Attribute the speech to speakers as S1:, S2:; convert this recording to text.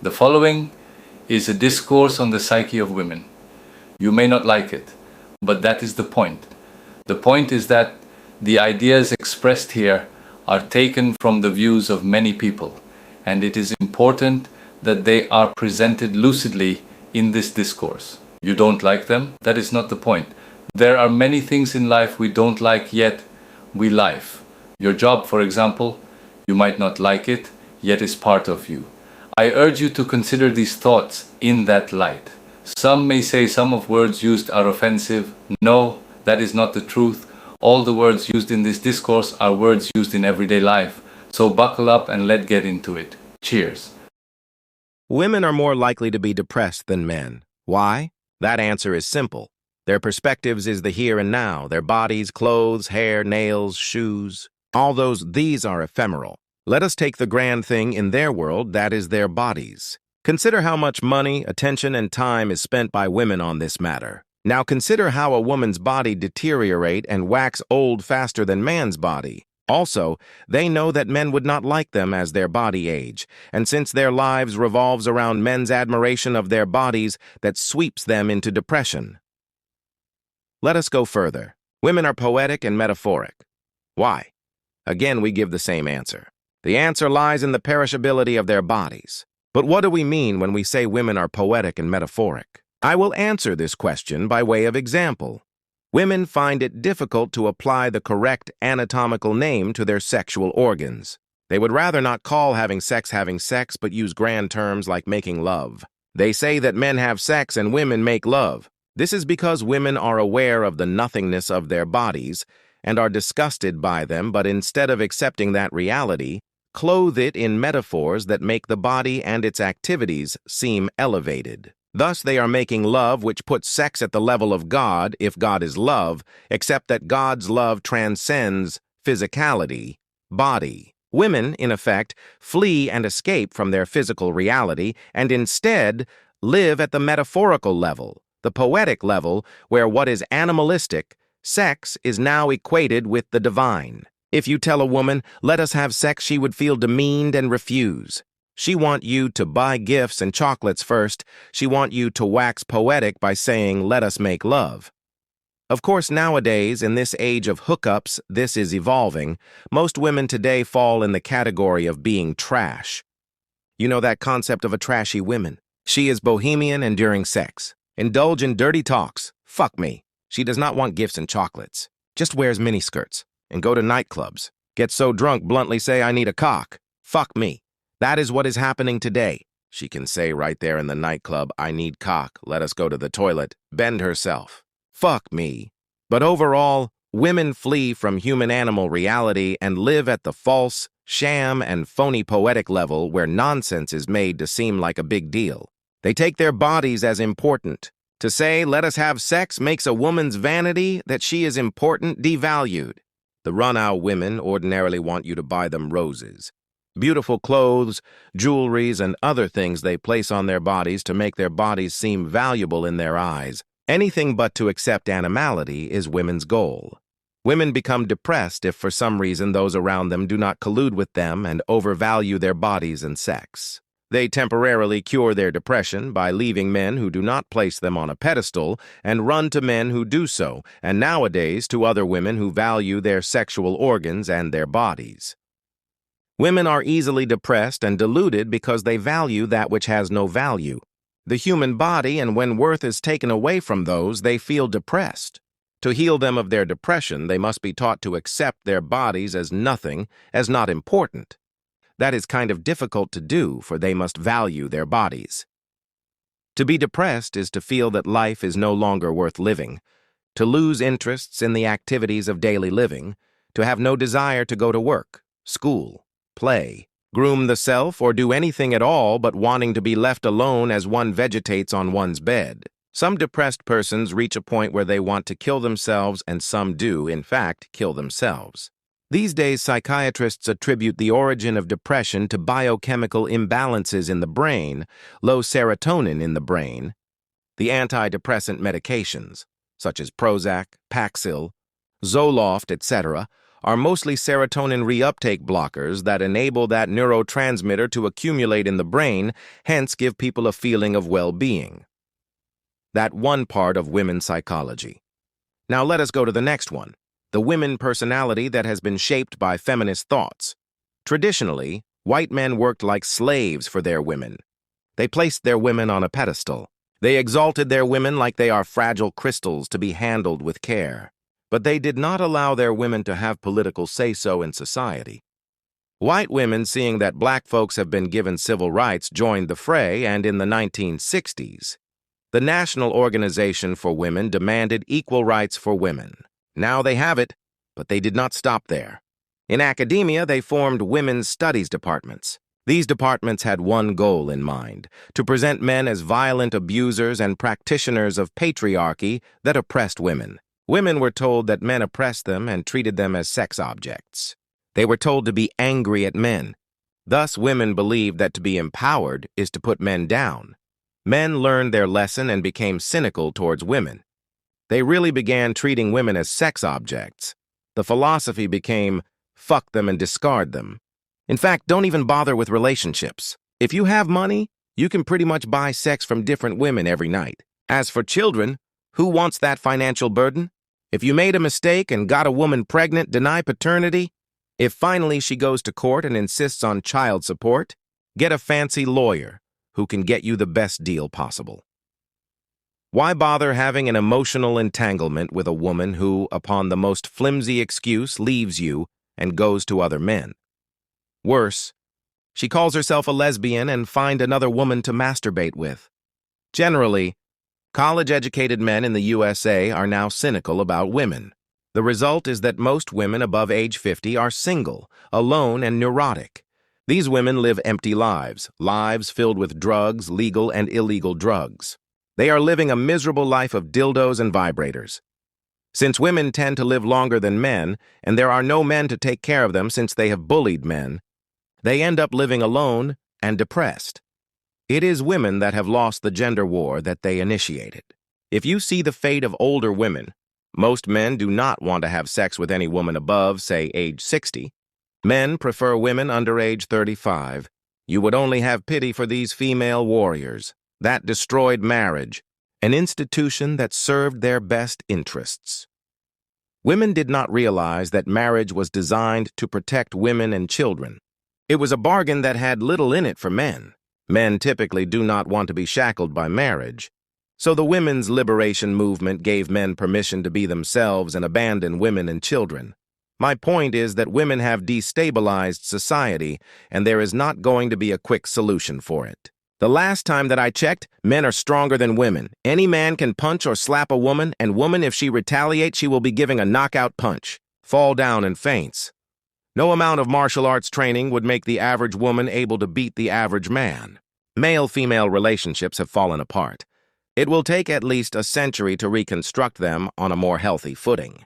S1: The following is a discourse on the psyche of women. You may not like it, but that is the point. The point is that the ideas expressed here are taken from the views of many people, and it is important that they are presented lucidly in this discourse. You don't like them? That is not the point. There are many things in life we don't like, yet we live. Your job, for example, you might not like it, yet is part of you. I urge you to consider these thoughts in that light. Some may say some of words used are offensive. No, that is not the truth. All the words used in this discourse are words used in everyday life. So buckle up and let's get into it. Cheers.
S2: Women are more likely to be depressed than men. Why? That answer is simple. Their perspectives is the here and now, their bodies, clothes, hair, nails, shoes. These are ephemeral. Let us take the grand thing in their world, that is their bodies. Consider how much money, attention, and time is spent by women on this matter. Now consider how a woman's body deteriorate and wax old faster than man's body. Also, they know that men would not like them as their body age, and since their lives revolves around men's admiration of their bodies, that sweeps them into depression. Let us go further. Women are poetic and metaphoric. Why? Again, we give the same answer. The answer lies in the perishability of their bodies. But what do we mean when we say women are poetic and metaphoric? I will answer this question by way of example. Women find it difficult to apply the correct anatomical name to their sexual organs. They would rather not call having sex, but use grand terms like making love. They say that men have sex and women make love. This is because women are aware of the nothingness of their bodies and are disgusted by them, but instead of accepting that reality, clothe it in metaphors that make the body and its activities seem elevated. Thus, they are making love, which puts sex at the level of God, if God is love, except that God's love transcends physicality, body. Women, in effect, flee and escape from their physical reality and instead live at the metaphorical level, the poetic level, where what is animalistic, sex, is now equated with the divine. If you tell a woman, let us have sex, she would feel demeaned and refuse. She want you to buy gifts and chocolates first. She want you to wax poetic by saying, let us make love. Of course, nowadays, in this age of hookups, this is evolving. Most women today fall in the category of being trash. You know that concept of a trashy woman? She is bohemian and during sex. Indulge in dirty talks. Fuck me. She does not want gifts and chocolates. Just wears miniskirts and go to nightclubs. Get so drunk, bluntly say, I need a cock. Fuck me. That is what is happening today. She can say right there in the nightclub, I need cock, let us go to the toilet, bend herself. Fuck me. But overall, women flee from human-animal reality and live at the false, sham, and phony poetic level where nonsense is made to seem like a big deal. They take their bodies as important. To say, let us have sex, makes a woman's vanity that she is important devalued. The run-out women ordinarily want you to buy them roses, beautiful clothes, jewelries, and other things they place on their bodies to make their bodies seem valuable in their eyes. Anything but to accept animality is women's goal. Women become depressed if for some reason those around them do not collude with them and overvalue their bodies and sex. They temporarily cure their depression by leaving men who do not place them on a pedestal and run to men who do so, and nowadays to other women who value their sexual organs and their bodies. Women are easily depressed and deluded because they value that which has no value, the human body, and when worth is taken away from those, they feel depressed. To heal them of their depression, they must be taught to accept their bodies as nothing, as not important. That is kind of difficult to do, for they must value their bodies. To be depressed is to feel that life is no longer worth living, to lose interests in the activities of daily living, to have no desire to go to work, school, play, groom the self, or do anything at all but wanting to be left alone as one vegetates on one's bed. Some depressed persons reach a point where they want to kill themselves, and some do, in fact, kill themselves. These days, psychiatrists attribute the origin of depression to biochemical imbalances in the brain, low serotonin in the brain. The antidepressant medications, such as Prozac, Paxil, Zoloft, etc., are mostly serotonin reuptake blockers that enable that neurotransmitter to accumulate in the brain, hence give people a feeling of well-being. That one part of women's psychology. Now let us go to the next one, the women personality that has been shaped by feminist thoughts. Traditionally, white men worked like slaves for their women. They placed their women on a pedestal. They exalted their women like they are fragile crystals to be handled with care. But they did not allow their women to have political say-so in society. White women, seeing that black folks have been given civil rights, joined the fray, and in the 1960s, the National Organization for Women demanded equal rights for women. Now they have it, but they did not stop there. In academia, they formed women's studies departments. These departments had one goal in mind, to present men as violent abusers and practitioners of patriarchy that oppressed women. Women were told that men oppressed them and treated them as sex objects. They were told to be angry at men. Thus, women believed that to be empowered is to put men down. Men learned their lesson and became cynical towards women. They really began treating women as sex objects. The philosophy became, fuck them and discard them. In fact, don't even bother with relationships. If you have money, you can pretty much buy sex from different women every night. As for children, who wants that financial burden? If you made a mistake and got a woman pregnant, deny paternity. If finally she goes to court and insists on child support, get a fancy lawyer who can get you the best deal possible. Why bother having an emotional entanglement with a woman who, upon the most flimsy excuse, leaves you and goes to other men? Worse, she calls herself a lesbian and find another woman to masturbate with. Generally, college-educated men in the USA are now cynical about women. The result is that most women above age 50 are single, alone, and neurotic. These women live empty lives, lives filled with drugs, legal and illegal drugs. They are living a miserable life of dildos and vibrators. Since women tend to live longer than men, and there are no men to take care of them since they have bullied men, they end up living alone and depressed. It is women that have lost the gender war that they initiated. If you see the fate of older women, most men do not want to have sex with any woman above, say, age 60. Men prefer women under age 35. You would only have pity for these female warriors. That destroyed marriage, an institution that served their best interests. Women did not realize that marriage was designed to protect women and children. It was a bargain that had little in it for men. Men typically do not want to be shackled by marriage. So the women's liberation movement gave men permission to be themselves and abandon women and children. My point is that women have destabilized society, and there is not going to be a quick solution for it. The last time that I checked, men are stronger than women. Any man can punch or slap a woman, and woman, if she retaliates, she will be giving a knockout punch, fall down and faints. No amount of martial arts training would make the average woman able to beat the average man. Male-female relationships have fallen apart. It will take at least a century to reconstruct them on a more healthy footing.